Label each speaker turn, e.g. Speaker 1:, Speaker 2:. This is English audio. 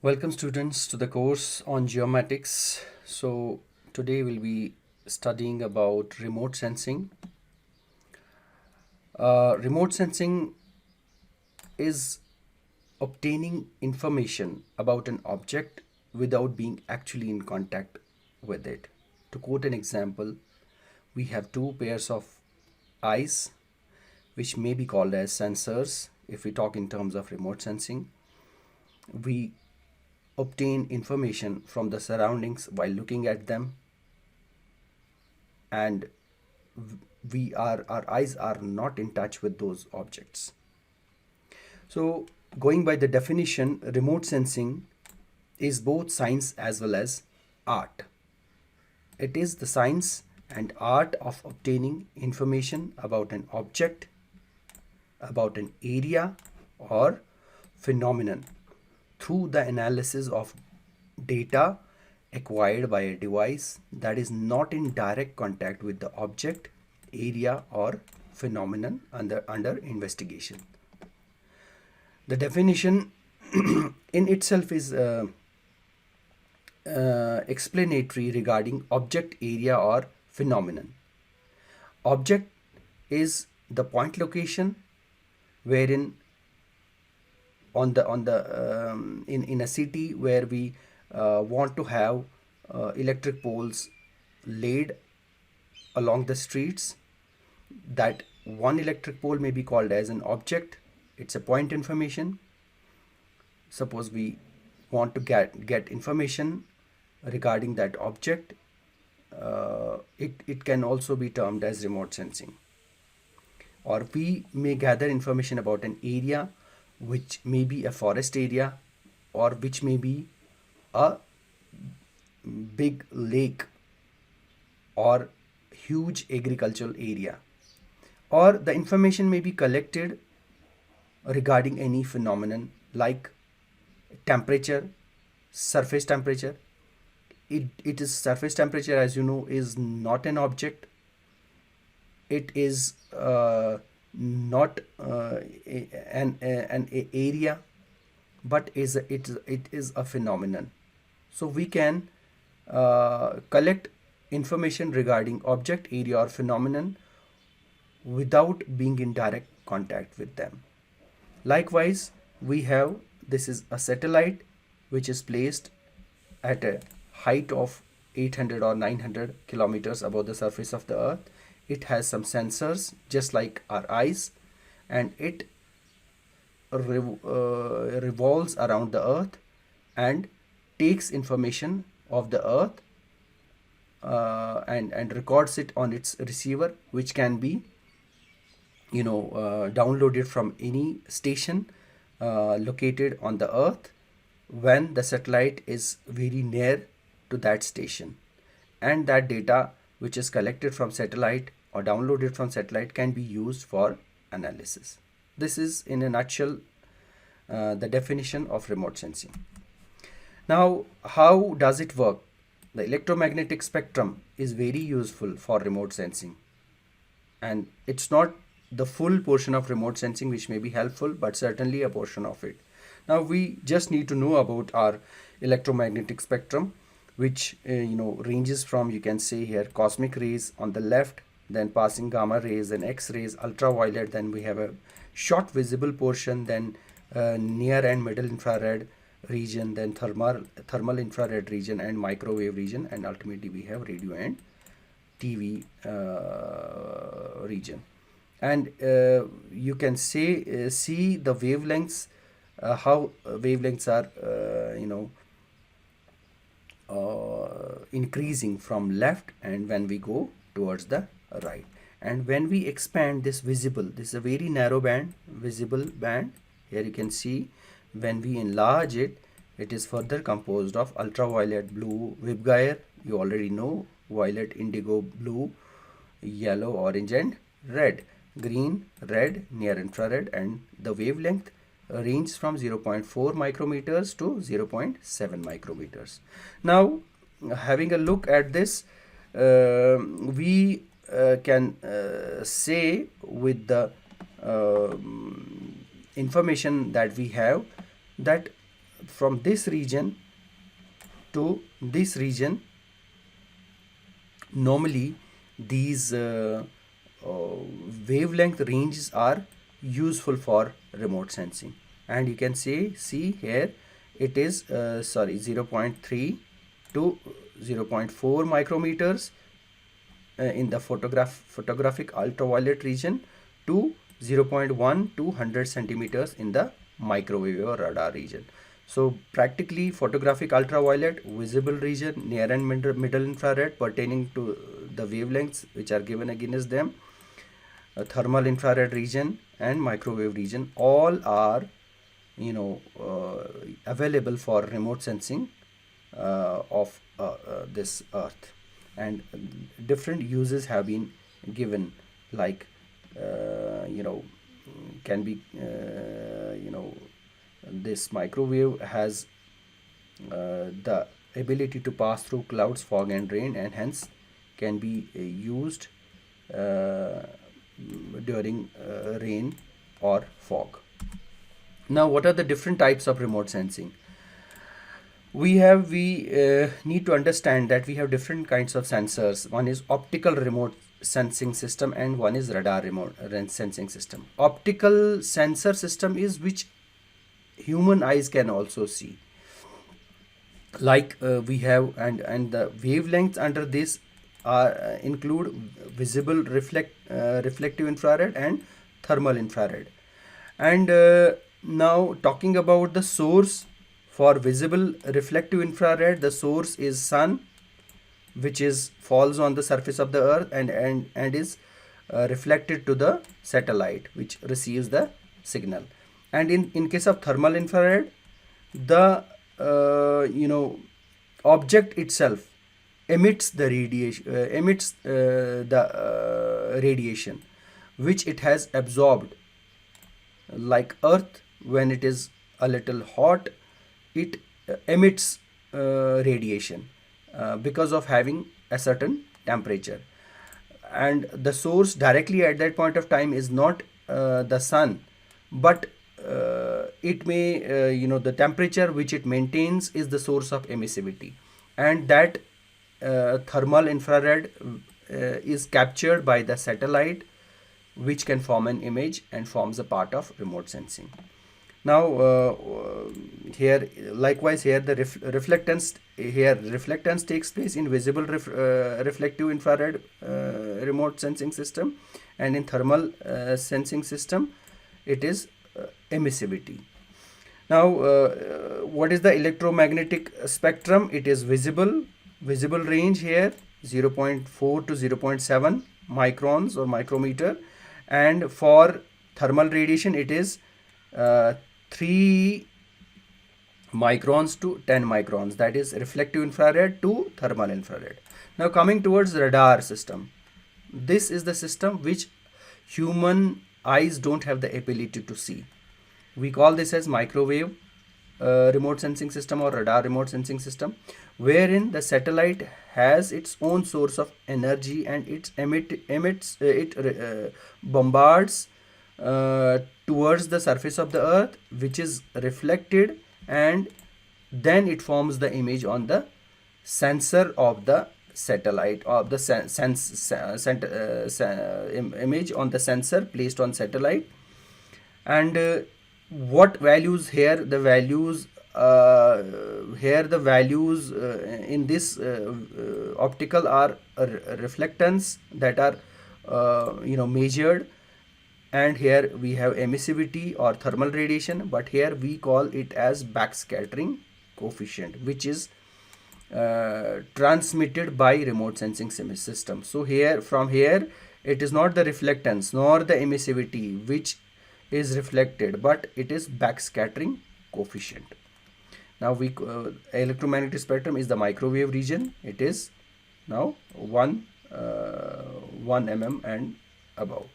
Speaker 1: Welcome students to the course on geomatics. So today we'll be studying about remote sensing. Remote sensing is obtaining information about an object without being actually in contact with it. To quote an example, we have two pairs of eyes which may be called as sensors if we talk in terms of remote sensing. We obtain information from the surroundings while looking at them, and our eyes are not in touch with those objects. So going by the definition, remote sensing is both science as well as art. It is the science and art of obtaining information about an object, about an area or phenomenon through the analysis of data acquired by a device that is not in direct contact with the object, area or phenomenon under investigation. The definition in itself is explanatory regarding object, area or phenomenon. Object is the point location wherein in a city where we want to have electric poles laid along the streets. That one electric pole may be called as an object. It's a point information. Suppose we want to get information regarding that object. It can also be termed as remote sensing. Or we may gather information about an area which may be a forest area, or which may be a big lake or huge agricultural area, or the information may be collected regarding any phenomenon like temperature, surface temperature. It is surface temperature, as you know, is not an object. It is not an area, but it is a phenomenon. So we can collect information regarding object, area or phenomenon without being in direct contact with them. Likewise, we have, this is a satellite which is placed at a height of 800 or 900 kilometers above the surface of the earth. It has some sensors just like our eyes, and it revolves around the earth and takes information of the earth and records it on its receiver, which can be downloaded from any station located on the earth when the satellite is very near to that station. And that data which is collected from satellite or downloaded from satellite can be used for analysis. This is in a nutshell the definition of remote sensing. Now, how does it work? The electromagnetic spectrum is very useful for remote sensing, and it's not the full portion of remote sensing which may be helpful, but certainly a portion of it. Now we just need to know about our electromagnetic spectrum, which ranges from, you can say here, cosmic rays on the left, then passing gamma rays, then X-rays, ultraviolet, then we have a short visible portion, then near and middle infrared region, then thermal infrared region and microwave region, and ultimately we have radio and TV region. And you can say see the wavelengths, how wavelengths are increasing from left and when we go towards the right. And when we expand this visible, this is a very narrow band, visible band. Here you can see when we enlarge it, it is further composed of ultraviolet, blue, VIBGYOR, you already know, violet, indigo, blue, yellow, orange and red, green, red, near infrared, and the wavelength range from 0.4 micrometers to 0.7 micrometers. Now, having a look at this, we can say with the information that we have that from this region to this region, normally these wavelength ranges are useful for remote sensing. And you can see here it is 0.3 to 0.4 micrometers in the photographic ultraviolet region, to 0.1 to 100 centimeters in the microwave or radar region. So practically photographic ultraviolet, visible region, near and middle infrared pertaining to the wavelengths which are given against them, thermal infrared region and microwave region, all are available for remote sensing of this earth. And different uses have been given, like can be this microwave has the ability to pass through clouds, fog and rain, and hence can be used during rain or fog. Now, what are the different types of remote sensing? We need to understand that we have different kinds of sensors. One is optical remote sensing system and one is radar remote sensing system. Optical sensor system is which human eyes can also see, like we have, and the wavelengths under this are include visible reflective infrared and thermal infrared. And now talking about the source for visible reflective infrared, the source is sun, which is falls on the surface of the earth and is reflected to the satellite, which receives the signal. And in case of thermal infrared, the object itself emits the radiation which it has absorbed. Like earth, when it is a little hot, it emits radiation because of having a certain temperature. And the source directly at that point of time is not the sun, but it may the temperature which it maintains is the source of emissivity. And that thermal infrared is captured by the satellite, which can form an image and forms a part of remote sensing. Now here likewise, here the reflectance takes place in visible reflective infrared remote sensing system, and in thermal sensing system it is emissivity. Now what is the electromagnetic spectrum? It is visible range here 0.4 to 0.7 microns or micrometer, and for thermal radiation it is 3 microns to 10 microns, that is reflective infrared to thermal infrared. Now coming towards radar system, this is the system which human eyes don't have the ability to see. We call this as microwave remote sensing system or radar remote sensing system, wherein the satellite has its own source of energy and it bombards towards the surface of the earth, which is reflected, and then it forms the image on the sensor of the satellite, of the image on the sensor placed on satellite. And what values here? The values in this optical are reflectance that are measured, and here we have emissivity or thermal radiation, but here we call it as backscattering coefficient, which is transmitted by remote sensing system. So here, from here, it is not the reflectance nor the emissivity which is reflected, but it is backscattering coefficient. Now electromagnetic spectrum is the microwave region. It is now 1 mm and above.